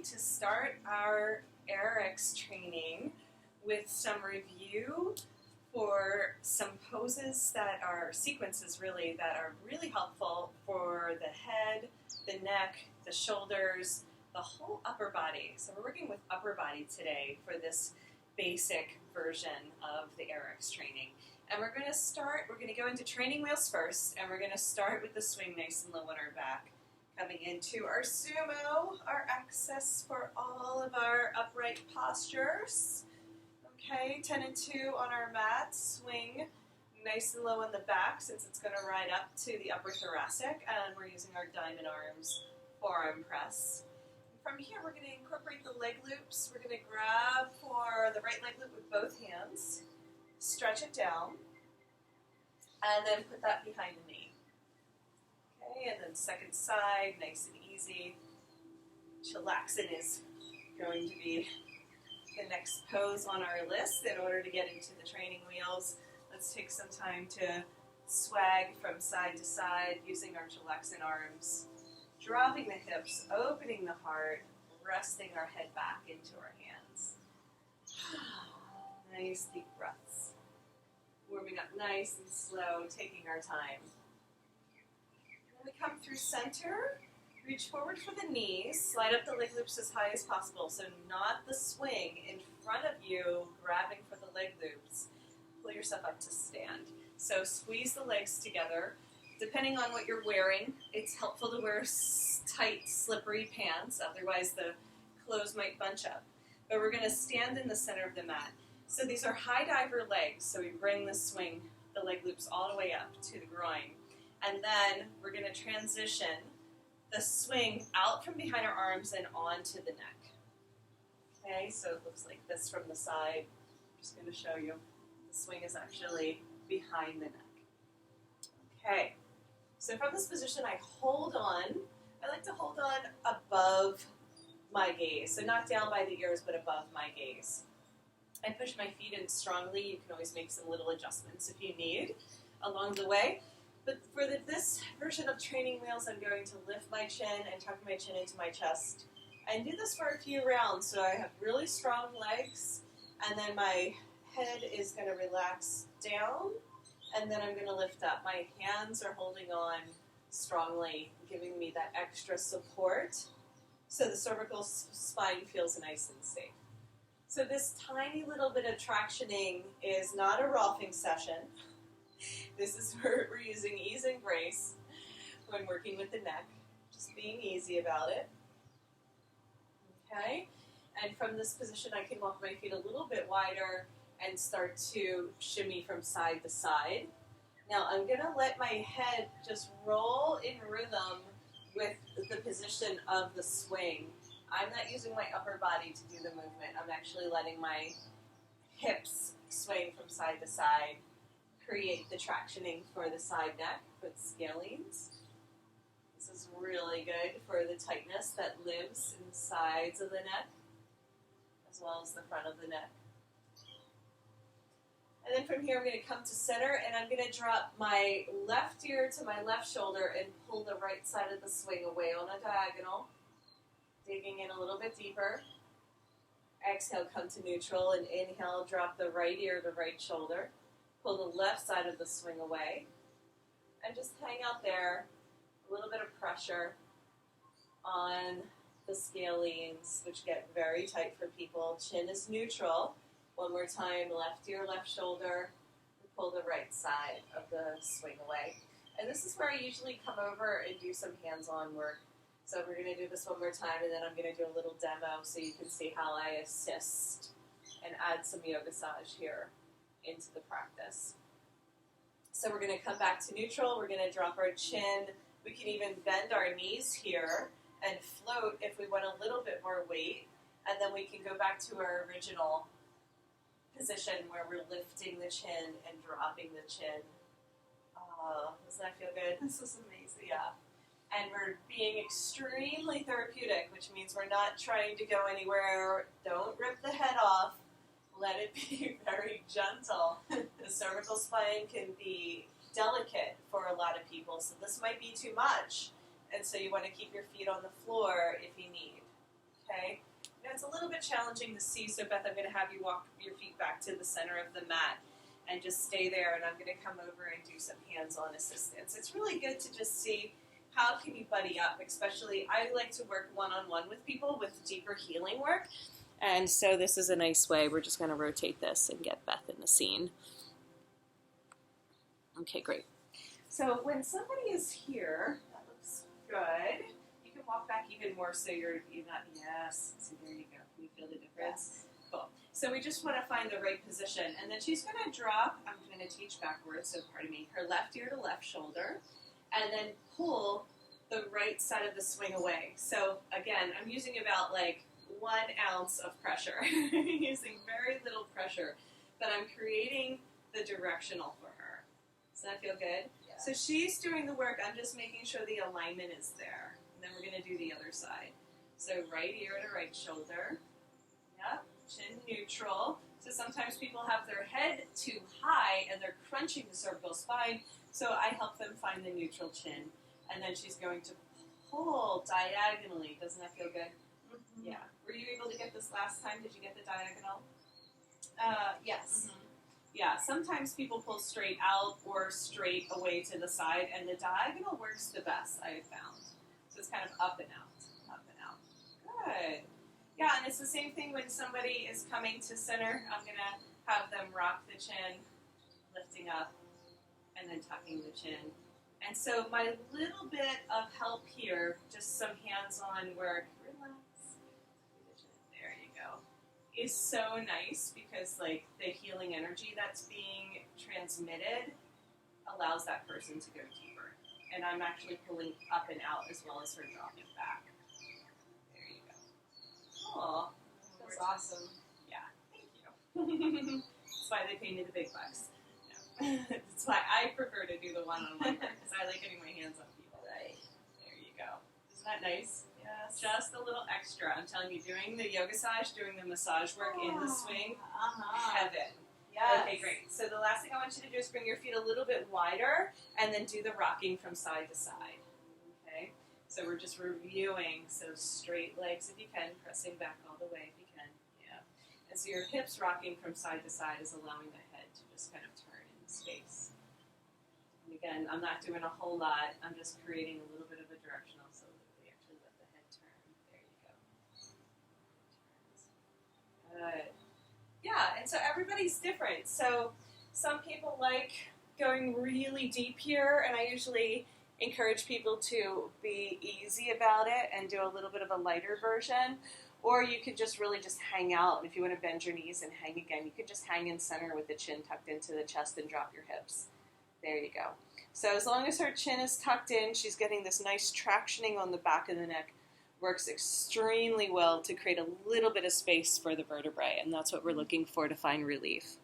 going to start our AYRx training with some review for some poses that are sequences really that are really helpful for the head, the neck, the shoulders, the whole upper body. So we're working with upper body today for this basic version of the AYRx training. And we're going to go into training wheels first, and we're going to start with the swing nice and low on our back. Coming into our sumo, our access for all of our upright postures. Okay, 10 and 2 on our mat, swing nice and low on the back since it's going to ride up to the upper thoracic, and we're using our diamond arms forearm press. From here, we're going to incorporate the leg loops. We're going to grab for the right leg loop with both hands, stretch it down, and then put that behind the knee. Okay, and then second side, nice and easy. Chillaxin is going to be the next pose on our list in order to get into the training wheels. Let's take some time to swag from side to side using our Chillaxin arms, dropping the hips, opening the heart, resting our head back into our hands. Nice deep breaths. Warming up nice and slow, taking our time. When we come through center, reach forward for the knees, slide up the leg loops as high as possible, so not the swing in front of you, grabbing for the leg loops. Pull yourself up to stand. So squeeze the legs together. Depending on what you're wearing, it's helpful to wear tight, slippery pants, otherwise the clothes might bunch up. But we're going to stand in the center of the mat. So these are high diver legs, so we bring the swing, the leg loops all the way up to the groin. And then we're going to transition the swing out from behind our arms and onto the neck. Okay, so it looks like this from the side. I'm just going to show you. The swing is actually behind the neck. Okay, so from this position I hold on. I like to hold on above my gaze. So not down by the ears, but above my gaze. I push my feet in strongly. You can always make some little adjustments if you need along the way. But for this version of training wheels, I'm going to lift my chin and tuck my chin into my chest and do this for a few rounds. So I have really strong legs, and then my head is going to relax down, and then I'm going to lift up. My hands are holding on strongly, giving me that extra support so the cervical spine feels nice and safe. So this tiny little bit of tractioning is not a rolfing session. This is where we're using ease and grace when working with the neck, just being easy about it. Okay, and from this position I can walk my feet a little bit wider and start to shimmy from side to side. Now I'm going to let my head just roll in rhythm with the position of the swing. I'm not using my upper body to do the movement. I'm actually letting my hips swing from side to side, create the tractioning for the side neck with scalenes. This is really good for the tightness that lives in the sides of the neck, as well as the front of the neck. And then from here I'm going to come to center, and I'm going to drop my left ear to my left shoulder and pull the right side of the swing away on a diagonal, digging in a little bit deeper. Exhale, come to neutral, and inhale, drop the right ear to right shoulder. Pull the left side of the swing away, and just hang out there. A little bit of pressure on the scalenes, which get very tight for people. Chin is neutral. One more time, left ear, left shoulder. Pull the right side of the swing away. And this is where I usually come over and do some hands-on work. So we're going to do this one more time, and then I'm going to do a little demo so you can see how I assist and add some YOGASSAGE here into the practice. So we're going to come back to neutral. We're going to drop our chin. We can even bend our knees here and float if we want a little bit more weight. And then we can go back to our original position where we're lifting the chin and dropping the chin. Doesn't that feel good? This is amazing. Yeah. And we're being extremely therapeutic, which means we're not trying to go anywhere. Don't rip the head off. Let it be very gentle. The cervical spine can be delicate for a lot of people, so this might be too much. And so you want to keep your feet on the floor if you need. okay? Now it's a little bit challenging to see, so Beth, I'm going to have you walk your feet back to the center of the mat and just stay there, and I'm going to come over and do some hands-on assistance. It's really good to just see how can you buddy up, especially I like to work one-on-one with people with deeper healing work, and so this is a nice way. We're just going to rotate this and get Beth in the scene. Okay, great. So when somebody is here, that looks good. You can walk back even more so you're not, yes, so there you go. Can you feel the difference? Cool. So we just want to find the right position. And then she's going to drop, I'm going to teach backwards, so pardon me, her left ear to left shoulder, and then pull the right side of the swing away. So again, I'm using about like 1 ounce of pressure, using very little pressure, but I'm creating the directional for her. Does that feel good? Yeah. So she's doing the work, I'm just making sure the alignment is there. And then we're going to do the other side. So right ear to right shoulder. Yep. Chin neutral. So sometimes people have their head too high and they're crunching the cervical spine, so I help them find the neutral chin. And then she's going to pull diagonally. Doesn't that feel good? Mm-hmm. Yeah. Were you able to get this last time? Did you get the diagonal? Yes. Mm-hmm. Yeah, sometimes people pull straight out or straight away to the side, and the diagonal works the best, I have found. So it's kind of up and out, up and out. Good. Yeah, and it's the same thing when somebody is coming to center. I'm going to have them rock the chin, lifting up, and then tucking the chin. And so my little bit of help here, just some hands-on work, relax, there you go, is so nice because like the healing energy that's being transmitted allows that person to go deeper. And I'm actually pulling up and out as well as her dropping back. There you go. Oh, that's awesome. Yeah, thank you. That's why they pay me the big bucks. That's why I prefer to do the one-on-one work, because I like getting my hands on people. Right. There you go. Isn't that nice? Yes. Just a little extra. I'm telling you, doing the YOGASSAGE, doing the massage work in the swing, heaven. Yes. Okay, great. So the last thing I want you to do is bring your feet a little bit wider and then do the rocking from side to side. Okay? So we're just reviewing. So straight legs if you can, pressing back all the way if you can. Yeah. And so your hips rocking from side to side is allowing the head to just kind of turn space. And again, I'm not doing a whole lot. I'm just creating a little bit of a directional so that we actually let the head turn. There you go. Good. Yeah, and so everybody's different. So some people like going really deep here, and I usually encourage people to be easy about it and do a little bit of a lighter version. Or you could just really just hang out. And if you want to bend your knees and hang again, you could just hang in center with the chin tucked into the chest and drop your hips. There you go. So as long as her chin is tucked in, she's getting this nice tractioning on the back of the neck. Works extremely well to create a little bit of space for the vertebrae, and that's what we're looking for to find relief.